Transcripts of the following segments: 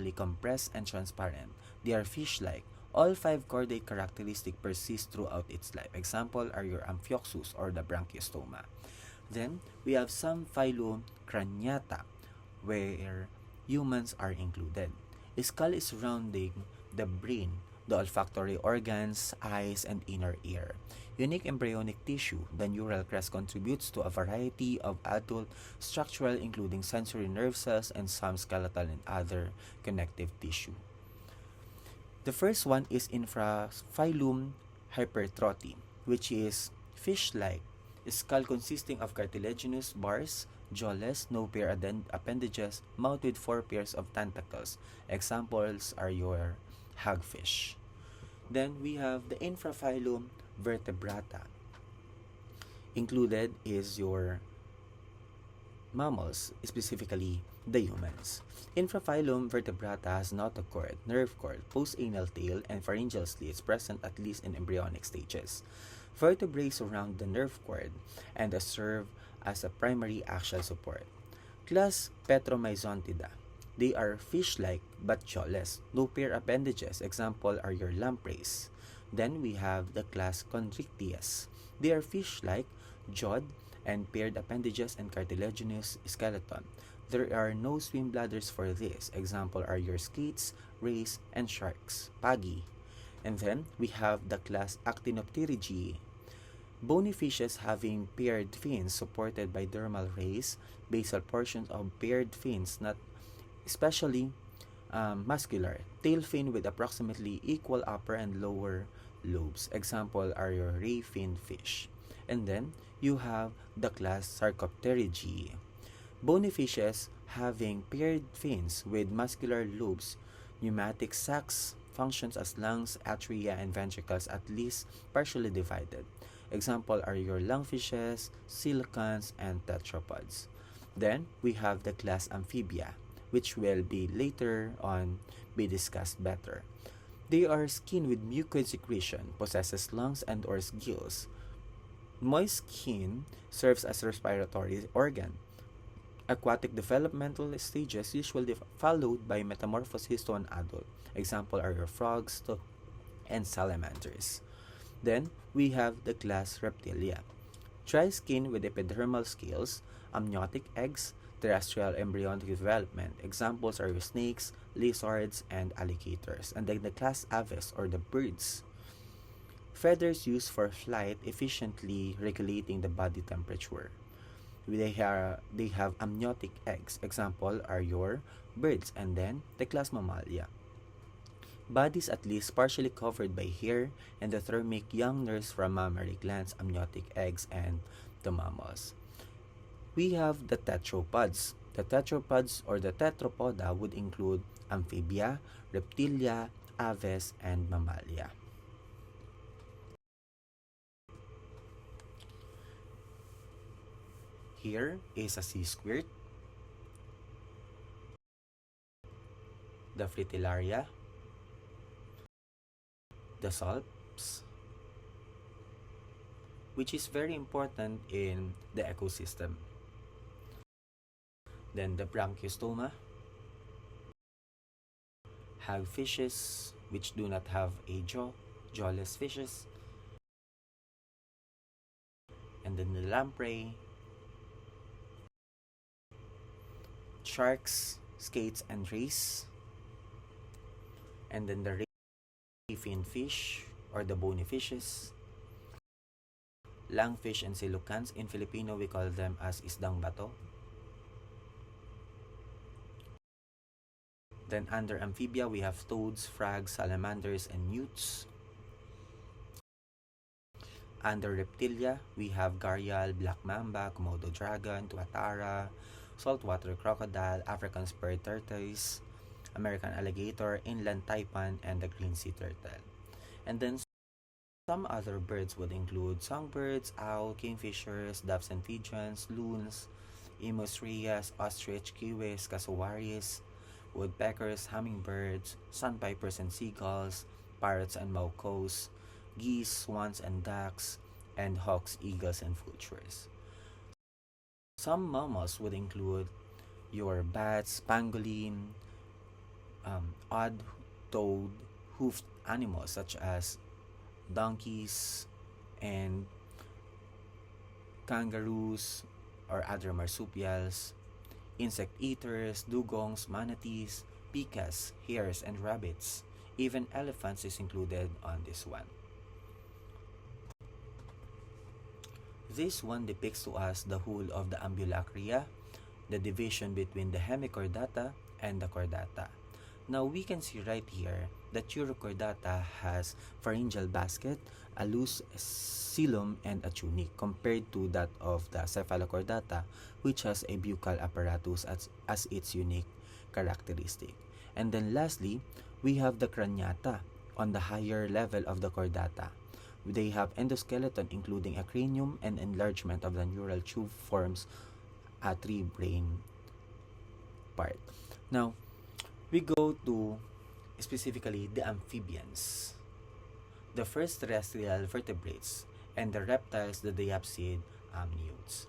basically compressed and transparent. They are fish-like. All 5 chordate characteristics persist throughout its life. Example are your Amphioxus or the Branchiostoma. Then, we have some phylum Craniata, where humans are included. A skull is surrounding the brain, the olfactory organs, eyes, and inner ear. Unique embryonic tissue, the neural crest contributes to a variety of adult structural including sensory nerve cells and some skeletal and other connective tissue. The first one is infraphylum Hypertrophy, which is fish-like, skull consisting of cartilaginous bars, jawless, no pair appendages, mouth with 4 pairs of tentacles. Examples are your hagfish. Then we have the infraphylum Vertebrata. Included is your mammals, specifically the humans. Infraphylum Vertebrata has notochord, nerve cord, post-anal tail, and pharyngeal slits present at least in embryonic stages. Vertebrae surround the nerve cord and serve as a primary axial support. Class Petromyzontida. They are fish-like but jawless, no pair appendages. Example are your lampreys. Then we have the class Chondrichthyes. They are fish-like, jawed, and paired appendages and cartilaginous skeleton. There are no swim bladders for this. Example are your skates, rays, and sharks. Pagi. And then we have the class Actinopterygiae. Bony fishes having paired fins supported by dermal rays, basal portions of paired fins not especially muscular, tail fin with approximately equal upper and lower lobes. Example are your ray fin fish. And then you have the class Sarcopterygiae. Bony fishes having paired fins with muscular lobes, pneumatic sacs, functions as lungs, atria, and ventricles at least partially divided. Example are your lungfishes, coelacanths, and tetrapods. Then we have the class Amphibia, which will be later on be discussed better. They are skin with mucoid secretion, possesses lungs and or gills. Moist skin serves as a respiratory organ. Aquatic developmental stages usually followed by metamorphosis to an adult. Example are your frogs and salamanders. Then we have the class Reptilia. Dry skin with epidermal scales, amniotic eggs, terrestrial embryonic development. Examples are your snakes, lizards, and alligators. And then the class Aves or the birds. Feathers used for flight efficiently regulating the body temperature. They have amniotic eggs. Example are your birds. And then the class Mammalia. Bodies at least partially covered by hair, endothermic young nurse from mammary glands, amniotic eggs, and the mammals. We have the tetrapods. The tetrapods or the tetrapoda would include Amphibia, Reptilia, Aves, and Mammalia. Here is a sea squirt, the Fritillaria, the salps, which is very important in the ecosystem. Then the Branchiostoma, hagfishes, which do not have a jaw, jawless fishes, and then the lamprey, sharks, skates, and rays, and then the ray fin fish or the bony fishes, lungfish and coelacanths. In Filipino, we call them as isdang bato. Then under Amphibia, we have toads, frogs, salamanders, and newts. Under Reptilia, we have gharial, black mamba, Komodo dragon, tuatara, saltwater crocodile, African spurred tortoise, American alligator, inland taipan, and the green sea turtle. And then some other birds would include songbirds, owl, kingfishers, doves and pigeons, loons, emus rheas, ostrich, kiwis, cassowaries, woodpeckers, hummingbirds, sandpipers and seagulls, parrots and macaws, geese, swans and ducks, and hawks, eagles, and vultures. Some mammals would include your bats, pangolin, odd-toed hoofed animals such as donkeys and kangaroos or other marsupials, insect eaters, dugongs, manatees, pikas, hares, and rabbits. Even elephants is included on this one. This one depicts to us the whole of the Ambulacraria, the division between the Hemichordata and the Chordata. Now we can see right here that Urochordata has pharyngeal basket, a loose xylem, and a tunic compared to that of the Cephalochordata, which has a buccal apparatus as its unique characteristic. And then lastly, we have the Craniata on the higher level of the Chordata. They have endoskeleton including a cranium, and enlargement of the neural tube forms a three-brain part. Now, we go to specifically the amphibians, the first terrestrial vertebrates, and the reptiles, the diapsid amniotes.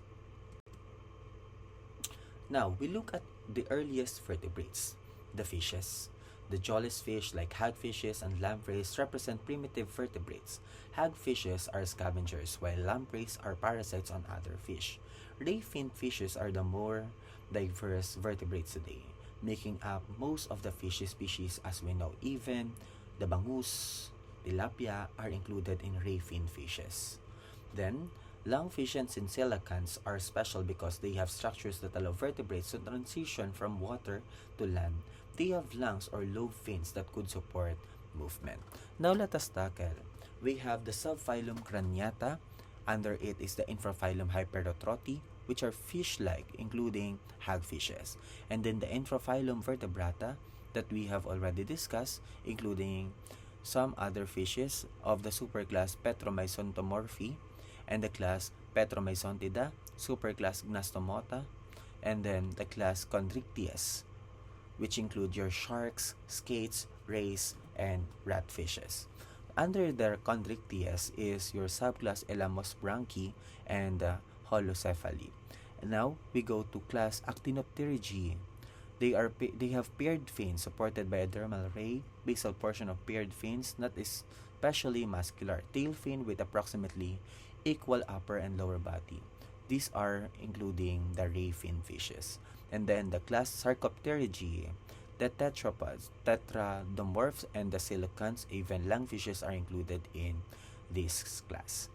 Now, we look at the earliest vertebrates, the fishes. The jawless fish like hagfishes and lampreys represent primitive vertebrates. Hagfishes are scavengers while lampreys are parasites on other fish. Ray-finned fishes are the more diverse vertebrates today, making up most of the fish species as we know. Even the bangus, tilapia are included in ray-finned fishes. Then, lungfish and coelacanths are special because they have structures that allow vertebrates to transition from water to land. They have lungs or lobe fins that could support movement. Now let us tackle. We have the subphylum Craniata. Under it is the infraphylum Hyperotroti, which are fish-like, including hagfishes. And then the infraphylum Vertebrata that we have already discussed, including some other fishes of the superclass Petromyzontomorphi and the class Petromyzontida, superclass Gnostomata, and then the class Chondrichthyes, which include your sharks, skates, rays, and ratfishes. Under the Chondrichthyes is your subclass Elamosbranchi and Holocephali. And now we go to class Actinopterygi. They have paired fins supported by a dermal ray, basal portion of paired fins, not especially muscular, tail fin with approximately equal upper and lower body. These are including the ray fin fishes. And then the class Sarcopterygi, the tetrapods, tetradomorphs, and the coelacanths, even lungfishes are included in this class.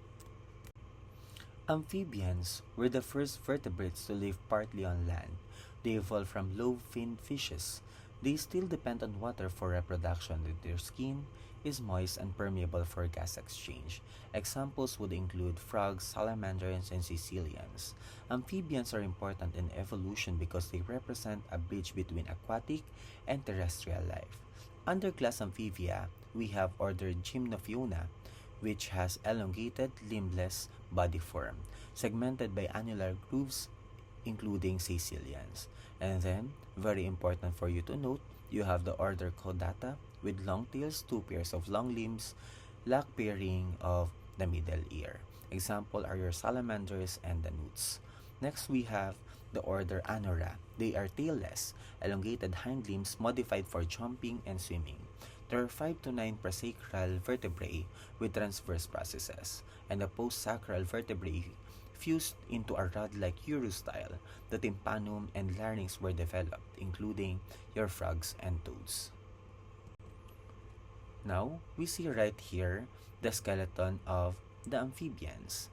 Amphibians were the first vertebrates to live partly on land. They evolved from lobe-finned fishes. They still depend on water for reproduction. Their skin is moist and permeable for gas exchange. Examples would include frogs, salamanders, and caecilians. Amphibians are important in evolution because they represent a bridge between aquatic and terrestrial life. Under class Amphibia, we have order Gymnophiona, which has elongated, limbless body form, segmented by annular grooves, including caecilians. And then, very important for you to note, you have the order Chordata with long tails, two pairs of long limbs, lack pairing of the middle ear. Example are your salamanders and the newts. Next, we have the order Anora. They are tailless, elongated hind limbs modified for jumping and swimming. There are 5 to 9 presacral vertebrae with transverse processes, and the post-sacral vertebrae fused into a rod-like urostyle. The tympanum and larynx were developed, including your frogs and toads. Now, we see right here the skeleton of the amphibians.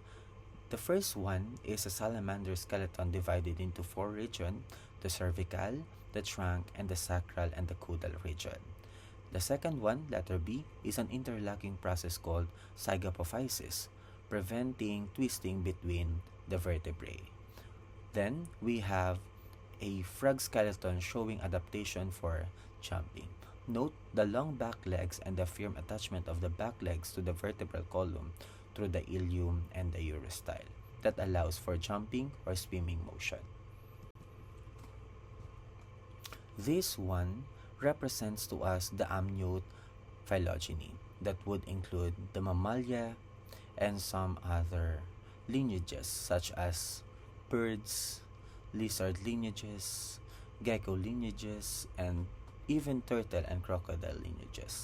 The first one is a salamander skeleton divided into 4 regions: the cervical, the trunk, and the sacral and the caudal region. The second one, letter B, is an interlocking process called zygapophysis, preventing twisting between the vertebrae. Then, we have a frog skeleton showing adaptation for jumping. Note the long back legs and the firm attachment of the back legs to the vertebral column through the ilium and the urostyle that allows for jumping or swimming motion. This one represents to us the amniote phylogeny that would include the Mammalia and some other lineages such as birds, lizard lineages, gecko lineages, and even turtle and crocodile lineages.